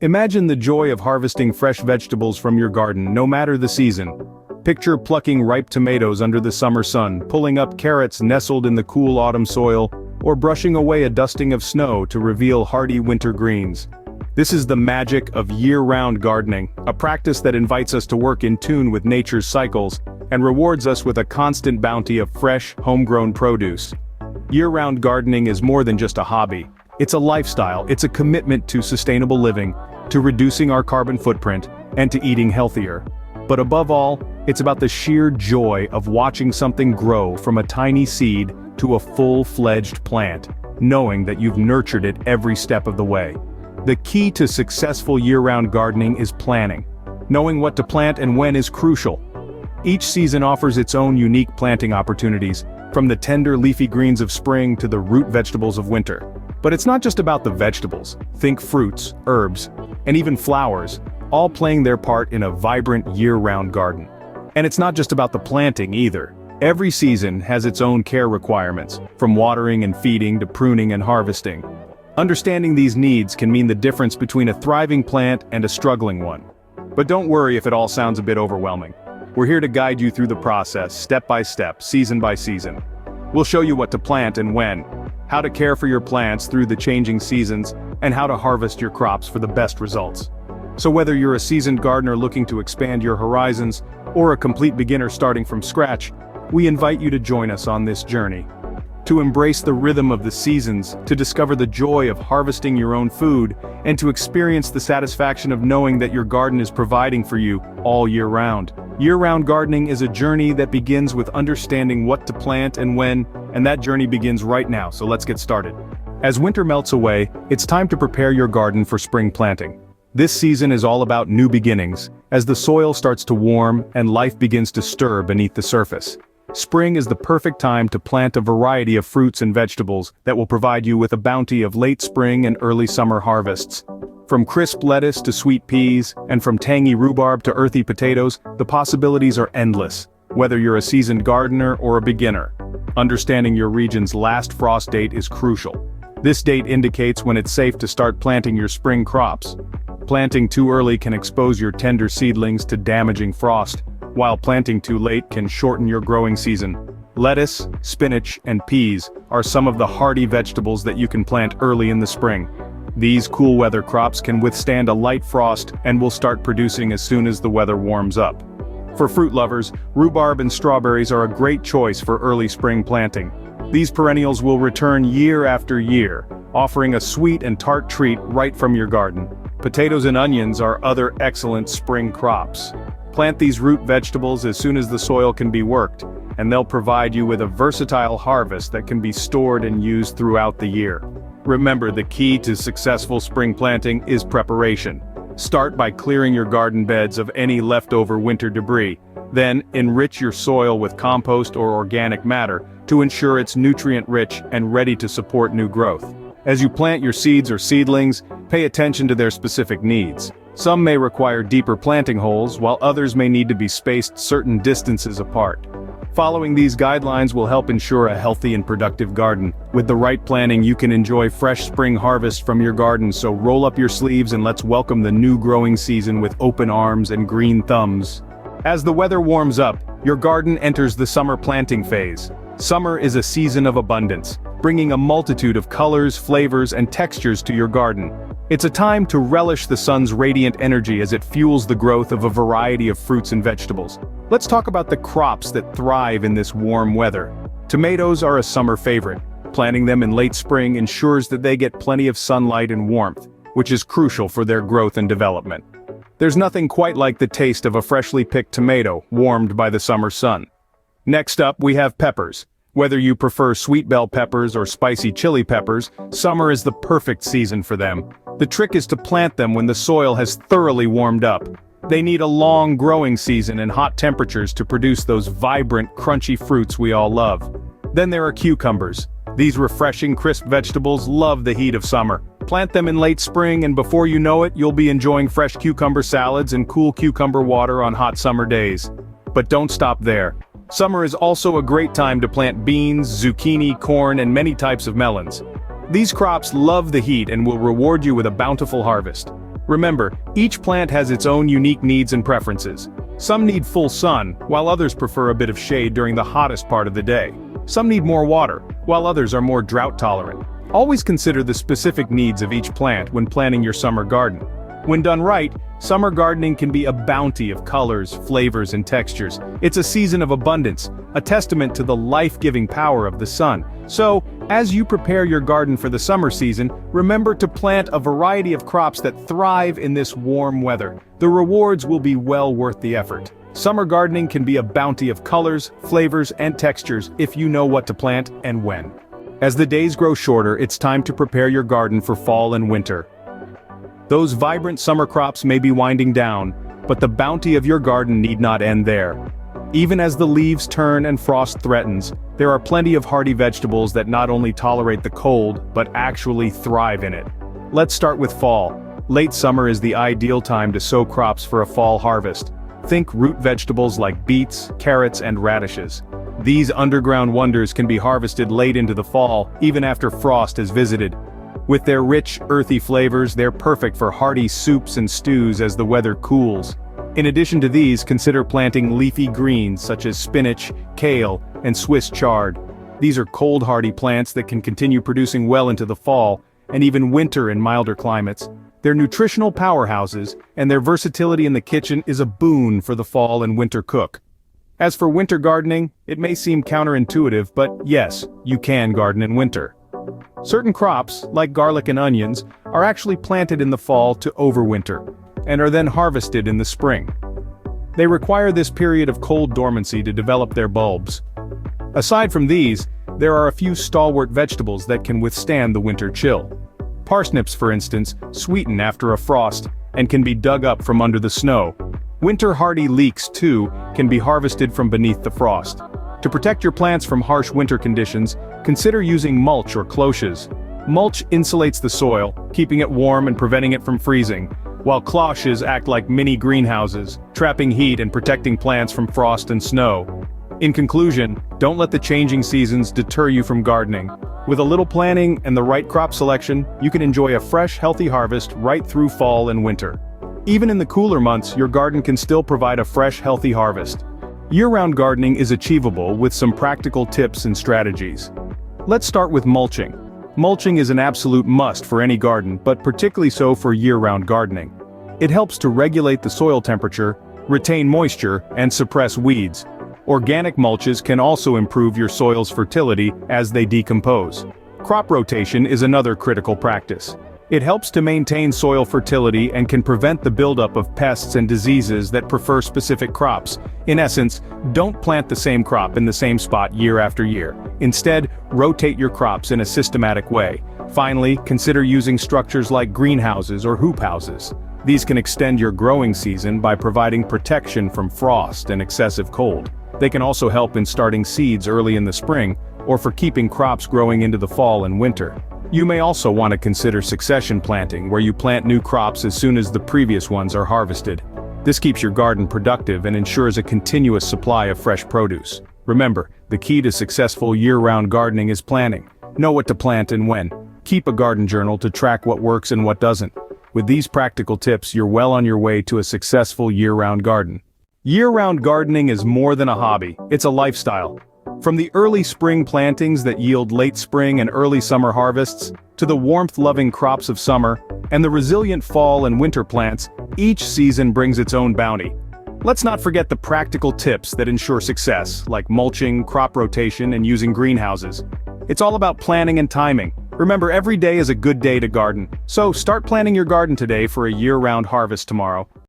Imagine the joy of harvesting fresh vegetables from your garden, no matter the season. Picture plucking ripe tomatoes under the summer sun, pulling up carrots nestled in the cool autumn soil, or brushing away a dusting of snow to reveal hardy winter greens. This is the magic of year-round gardening, a practice that invites us to work in tune with nature's cycles, and rewards us with a constant bounty of fresh, homegrown produce. Year-round gardening is more than just a hobby. It's a lifestyle, it's a commitment to sustainable living, to reducing our carbon footprint, and to eating healthier. But above all, it's about the sheer joy of watching something grow from a tiny seed to a full-fledged plant, knowing that you've nurtured it every step of the way. The key to successful year-round gardening is planning. Knowing what to plant and when is crucial. Each season offers its own unique planting opportunities, from the tender leafy greens of spring to the root vegetables of winter. But it's not just about the vegetables. Think fruits, herbs, and even flowers, all playing their part in a vibrant year-round garden. And it's not just about the planting either. Every season has its own care requirements, from watering and feeding to pruning and harvesting. Understanding these needs can mean the difference between a thriving plant and a struggling one. But don't worry if it all sounds a bit overwhelming. We're here to guide you through the process, step by step, season by season. We'll show you what to plant and when, how to care for your plants through the changing seasons, and how to harvest your crops for the best results. So whether you're a seasoned gardener looking to expand your horizons, or a complete beginner starting from scratch, we invite you to join us on this journey. To embrace the rhythm of the seasons, to discover the joy of harvesting your own food, and to experience the satisfaction of knowing that your garden is providing for you all year round. Year-round gardening is a journey that begins with understanding what to plant and when, and that journey begins right now, so let's get started. As winter melts away, it's time to prepare your garden for spring planting. This season is all about new beginnings, as the soil starts to warm and life begins to stir beneath the surface. Spring is the perfect time to plant a variety of fruits and vegetables that will provide you with a bounty of late spring and early summer harvests. From crisp lettuce to sweet peas, and from tangy rhubarb to earthy potatoes, the possibilities are endless, whether you're a seasoned gardener or a beginner. Understanding your region's last frost date is crucial. This date indicates when it's safe to start planting your spring crops. Planting too early can expose your tender seedlings to damaging frost, while planting too late can shorten your growing season. Lettuce, spinach, and peas are some of the hardy vegetables that you can plant early in the spring. These cool weather crops can withstand a light frost and will start producing as soon as the weather warms up. For fruit lovers, rhubarb and strawberries are a great choice for early spring planting. These perennials will return year after year, offering a sweet and tart treat right from your garden. Potatoes and onions are other excellent spring crops. Plant these root vegetables as soon as the soil can be worked, and they'll provide you with a versatile harvest that can be stored and used throughout the year. Remember, the key to successful spring planting is preparation. Start by clearing your garden beds of any leftover winter debris. Then, enrich your soil with compost or organic matter to ensure it's nutrient-rich and ready to support new growth. As you plant your seeds or seedlings, pay attention to their specific needs. Some may require deeper planting holes, while others may need to be spaced certain distances apart. Following these guidelines will help ensure a healthy and productive garden. With the right planning, you can enjoy fresh spring harvest from your garden, so roll up your sleeves and let's welcome the new growing season with open arms and green thumbs. As the weather warms up, your garden enters the summer planting phase. Summer is a season of abundance, bringing a multitude of colors, flavors, and textures to your garden. It's a time to relish the sun's radiant energy as it fuels the growth of a variety of fruits and vegetables. Let's talk about the crops that thrive in this warm weather. Tomatoes are a summer favorite. Planting them in late spring ensures that they get plenty of sunlight and warmth, which is crucial for their growth and development. There's nothing quite like the taste of a freshly picked tomato, warmed by the summer sun. Next up, we have peppers. Whether you prefer sweet bell peppers or spicy chili peppers, summer is the perfect season for them. The trick is to plant them when the soil has thoroughly warmed up. They need a long growing season and hot temperatures to produce those vibrant, crunchy fruits we all love. Then there are cucumbers. These refreshing, crisp vegetables love the heat of summer. Plant them in late spring and before you know it, you'll be enjoying fresh cucumber salads and cool cucumber water on hot summer days. But don't stop there. Summer is also a great time to plant beans, zucchini, corn, and many types of melons. These crops love the heat and will reward you with a bountiful harvest. Remember, each plant has its own unique needs and preferences. Some need full sun, while others prefer a bit of shade during the hottest part of the day. Some need more water, while others are more drought tolerant. Always consider the specific needs of each plant when planning your summer garden. When done right, summer gardening can be a bounty of colors, flavors, and textures. It's a season of abundance, a testament to the life-giving power of the sun. So, as you prepare your garden for the summer season, remember to plant a variety of crops that thrive in this warm weather. The rewards will be well worth the effort. Summer gardening can be a bounty of colors, flavors, and textures if you know what to plant and when. As the days grow shorter, it's time to prepare your garden for fall and winter. Those vibrant summer crops may be winding down, but the bounty of your garden need not end there. Even as the leaves turn and frost threatens, there are plenty of hardy vegetables that not only tolerate the cold, but actually thrive in it. Let's start with fall. Late summer is the ideal time to sow crops for a fall harvest. Think root vegetables like beets, carrots, and radishes. These underground wonders can be harvested late into the fall, even after frost has visited. With their rich, earthy flavors, they're perfect for hearty soups and stews as the weather cools. In addition to these, consider planting leafy greens such as spinach, kale, and Swiss chard. These are cold-hardy plants that can continue producing well into the fall, and even winter in milder climates. They're nutritional powerhouses, and their versatility in the kitchen is a boon for the fall and winter cook. As for winter gardening, it may seem counterintuitive, but yes, you can garden in winter. Certain crops, like garlic and onions, are actually planted in the fall to overwinter, and are then harvested in the spring. They require this period of cold dormancy to develop their bulbs. Aside from these, there are a few stalwart vegetables that can withstand the winter chill. Parsnips, for instance, sweeten after a frost, and can be dug up from under the snow. Winter-hardy leeks, too, can be harvested from beneath the frost. To protect your plants from harsh winter conditions, consider using mulch or cloches. Mulch insulates the soil, keeping it warm and preventing it from freezing, while cloches act like mini greenhouses, trapping heat and protecting plants from frost and snow. In conclusion, don't let the changing seasons deter you from gardening. With a little planning and the right crop selection, you can enjoy a fresh, healthy harvest right through fall and winter. Even in the cooler months, your garden can still provide a fresh, healthy harvest. Year-round gardening is achievable with some practical tips and strategies. Let's start with mulching. Mulching is an absolute must for any garden, but particularly so for year-round gardening. It helps to regulate the soil temperature, retain moisture, and suppress weeds. Organic mulches can also improve your soil's fertility as they decompose. Crop rotation is another critical practice. It helps to maintain soil fertility and can prevent the buildup of pests and diseases that prefer specific crops. In essence, don't plant the same crop in the same spot year after year. Instead, rotate your crops in a systematic way. Finally, consider using structures like greenhouses or hoop houses. These can extend your growing season by providing protection from frost and excessive cold. They can also help in starting seeds early in the spring, or for keeping crops growing into the fall and winter. You may also want to consider succession planting, where you plant new crops as soon as the previous ones are harvested. This keeps your garden productive and ensures a continuous supply of fresh produce. Remember, the key to successful year-round gardening is planning. Know what to plant and when. Keep a garden journal to track what works and what doesn't. With these practical tips, you're well on your way to a successful year-round garden. Year-round gardening is more than a hobby, it's a lifestyle. From the early spring plantings that yield late spring and early summer harvests, to the warmth-loving crops of summer, and the resilient fall and winter plants, each season brings its own bounty. Let's not forget the practical tips that ensure success, like mulching, crop rotation, and using greenhouses. It's all about planning and timing. Remember, every day is a good day to garden, so start planning your garden today for a year-round harvest tomorrow.